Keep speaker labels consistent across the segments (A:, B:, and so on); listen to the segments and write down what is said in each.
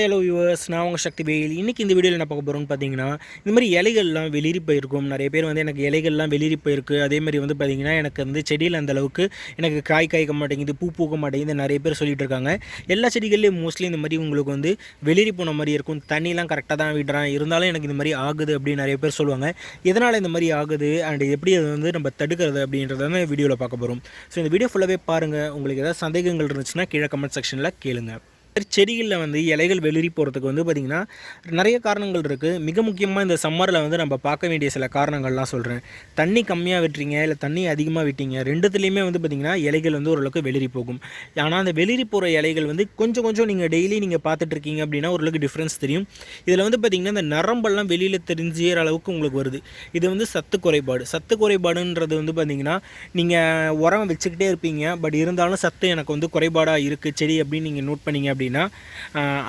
A: Hello viewers, நான் உங்கள் Sakthivel. இன்றைக்கி இந்த வீடியோவில் என்ன பார்க்க போகிறோம்னு பார்த்தீங்கன்னா, இந்த மாதிரி இலைகள்லாம் வெளிரி போயிருக்கும். நிறைய பேர் வந்து எனக்கு இலைகள்லாம் வெளிரி போயிருக்கு. அதேமாதிரி வந்து பார்த்திங்கன்னா, எனக்கு வந்து செடியில் அந்தளவுக்கு எனக்கு காய் காய்க்க மாட்டேங்குது, பூ பூக்க மாட்டேங்குது நிறைய பேர் சொல்லிட்டு இருக்காங்க. எல்லா செடிகள்லேயும் மோஸ்ட்லி இந்த மாதிரி உங்களுக்கு வந்து வெளிரி போன மாதிரி இருக்கும். தண்ணிலாம் கரெக்டாக தான் விடுறேன், இருந்தாலும் எனக்கு இந்த மாதிரி ஆகுது அப்படின்னு நிறைய பேர் சொல்லுவாங்க. எதனால் இந்த மாதிரி ஆகுது அண்ட் எப்படி அதை வந்து நம்ம தடுக்கிறது அப்படின்றத தான் வீடியோவில் பார்க்க போகிறோம். ஸோ இந்த வீடியோ ஃபுல்லாகவே பாருங்கள். உங்களுக்கு ஏதாவது சந்தேகங்கள் இருந்துச்சுன்னா கீழே கமெண்ட் செக்ஷனில் கேளுங்க. செடிகளில் வந்து இலைகள் வெளிரி போகிறதுக்கு வந்து பார்த்திங்கன்னா நிறைய காரணங்கள் இருக்குது. மிக முக்கியமாக இந்த சம்மரில் வந்து நம்ம பார்க்க வேண்டிய சில காரணங்கள்லாம் சொல்கிறேன். தண்ணி கம்மியாக விட்டுறீங்க இல்லை தண்ணி அதிகமாக விட்டீங்க, ரெண்டுத்துலேயுமே வந்து பார்த்திங்கன்னா இலைகள் வந்து ஓரளவுக்கு வெளிரி போகும். ஆனால் அந்த வெளிரி போகிற இலைகள் வந்து கொஞ்சம் கொஞ்சம் நீங்கள் டெய்லி நீங்கள் பார்த்துட்ருக்கீங்க அப்படின்னா ஓரளவுக்கு டிஃப்ரென்ஸ் தெரியும். இதில் வந்து பார்த்திங்கன்னா இந்த நரம்பெல்லாம் வெளியில் தெரிஞ்சுற அளவுக்கு உங்களுக்கு வருது. இது வந்து சத்து குறைபாடு. சத்து குறைபாடுன்றது வந்து பார்த்திங்கன்னா நீங்கள் உரம் வச்சுக்கிட்டே இருப்பீங்க, பட் இருந்தாலும் சத்து எனக்கு வந்து குறைபாடாக இருக்குது செடி அப்படின்னு நீங்கள் நோட் பண்ணிங்க அப்படின்னா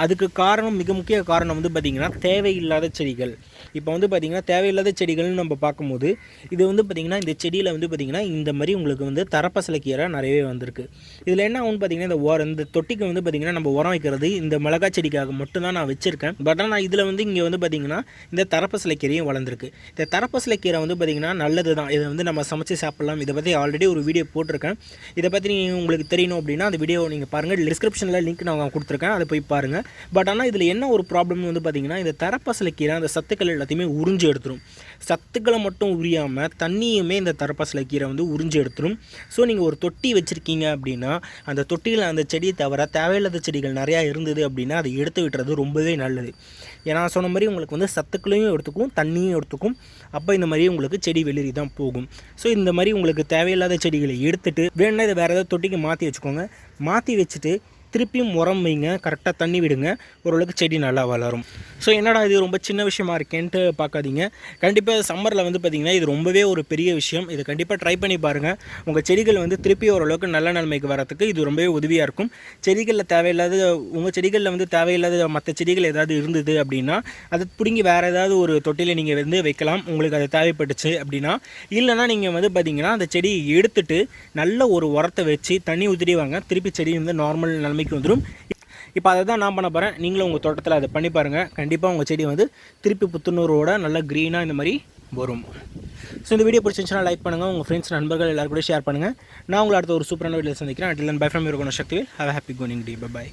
A: அதுக்கு காரணம், மிக முக்கிய காரணம் வந்து பார்த்திங்கன்னா தேவையில்லாத செடிகள். இப்போ வந்து பார்த்திங்கன்னா தேவையில்லாத செடிகள்னு நம்ம பார்க்கும்போது இது வந்து பார்த்திங்கன்னா இந்த செடியில் வந்து பார்த்திங்கன்னா இந்த மாதிரி உங்களுக்கு வந்து தரப்பசலை கீரை நிறையவே வந்திருக்கு. இதில் என்ன ஆகும்னு பார்த்திங்கன்னா இந்த தொட்டிக்கு வந்து பார்த்திங்கன்னா நம்ம உரம் வைக்கிறது இந்த மிளகாய் செடிக்காக மட்டும்தான் நான் வச்சுருக்கேன். பட் ஆனால் இதில் வந்து இங்கே வந்து பார்த்திங்கன்னா இந்த தரப்பசலை கீரையும் வளர்ந்துருக்கு. இந்த தரப்பசலை கீரை வந்து பார்த்திங்கன்னா நல்லது தான். இதை வந்து நம்ம சமைச்சு சாப்பிட்லாம். இதை பற்றி ஆல்ரெடி ஒரு வீடியோ போட்டிருக்கேன். இதை பற்றி நீங்கள் உங்களுக்கு தெரியணும் அப்படின்னா அந்த வீடியோ நீங்கள் பாருங்கள். டிஸ்கிரிப்ஷனில் லிங்க் நான் கொடுத்துருக்கேன், அதை போய் பாருங்கள். பட் ஆனால் இதில் என்ன ஒரு ப்ராப்ளம் வந்து பார்த்திங்கன்னா இந்த தரப்பசலை கீரை அந்த சத்துக்கள் எல்லாத்தையுமே உறிஞ்சி எடுத்துரும். சத்துக்களை மட்டும் உரியாமல் தண்ணியுமே இந்த தரப்பசலை கீரை வந்து உறிஞ்சி எடுத்துரும். ஸோ நீங்கள் ஒரு தொட்டி வச்சுருக்கீங்க அப்படின்னா அந்த தொட்டியில் அந்த செடியை தவிர தேவையில்லாத செடிகள் நிறையா இருந்தது அப்படின்னா அதை எடுத்து விட்டுறது ரொம்பவே நல்லது. ஏன்னா சொன்ன மாதிரி உங்களுக்கு வந்து சத்துக்களையும் எடுத்துக்கும் தண்ணியும் எடுத்துக்கும். அப்போ இந்த மாதிரி உங்களுக்கு செடி வெளிரி தான் போகும். ஸோ இந்த மாதிரி உங்களுக்கு தேவையில்லாத செடிகளை எடுத்துகிட்டு வேணுன்னா இதை வேறு ஏதாவது தொட்டிக்கு மாற்றி வச்சுக்கோங்க. மாற்றி வச்சுட்டு திருப்பியும் உரம் வைங்க, கரெக்டாக தண்ணி விடுங்க, ஓரளவுக்கு செடி நல்லா வளரும். ஸோ என்னடா இது ரொம்ப சின்ன விஷயமா இருக்கேன்ட்டு பார்க்காதீங்க. கண்டிப்பாக சம்மரில் வந்து பார்த்திங்கன்னா இது ரொம்பவே ஒரு பெரிய விஷயம். இதை கண்டிப்பாக ட்ரை பண்ணி பாருங்கள். உங்கள் செடிகள் வந்து திருப்பி ஓரளவுக்கு நல்ல நிலைமைக்கு வரத்துக்கு இது ரொம்பவே உதவியாக இருக்கும். செடிகளில் தேவையில்லாத உங்கள் செடிகளில் வந்து தேவையில்லாத மற்ற செடிகள் ஏதாவது இருந்தது அப்படின்னா அதை பிடுங்கி வேறு ஏதாவது ஒரு தொட்டியில் நீங்கள் வந்து வைக்கலாம், உங்களுக்கு அது தேவைப்பட்டுச்சு அப்படின்னா. இல்லைனா நீங்கள் வந்து பார்த்திங்கன்னா அந்த செடியை எடுத்துகிட்டு நல்ல ஒரு உரத்தை வச்சு தண்ணி ஊற்றிட்டே வாங்க, திருப்பி செடி வந்து நார்மல் நிலைமைக்கு வந்துடும். இப்போ அதை தான் நான் பண்ண போகிறேன். நீங்களும் உங்கள் தோட்டத்தில் அதை பண்ணி பாருங்கள். கண்டிப்பாக உங்கள் செடி வந்து திருப்பி புத்துணர்வோட நல்லா க்ரீனாக இந்த மாதிரி வரும். ஸோ இந்த வீடியோ பிடிச்சிருந்துச்சுன்னா லைக் பண்ணுங்கள், உங்கள் ஃப்ரெண்ட்ஸ் நண்பர்கள் எல்லாரும் கூட ஷேர் பண்ணுங்கள். நான் உங்களை அடுத்த ஒரு சூப்பரான வீடியோவில் சந்திக்கிறேன். Until then, bye from your Sakthivel. Have a happy going day. Bye bye.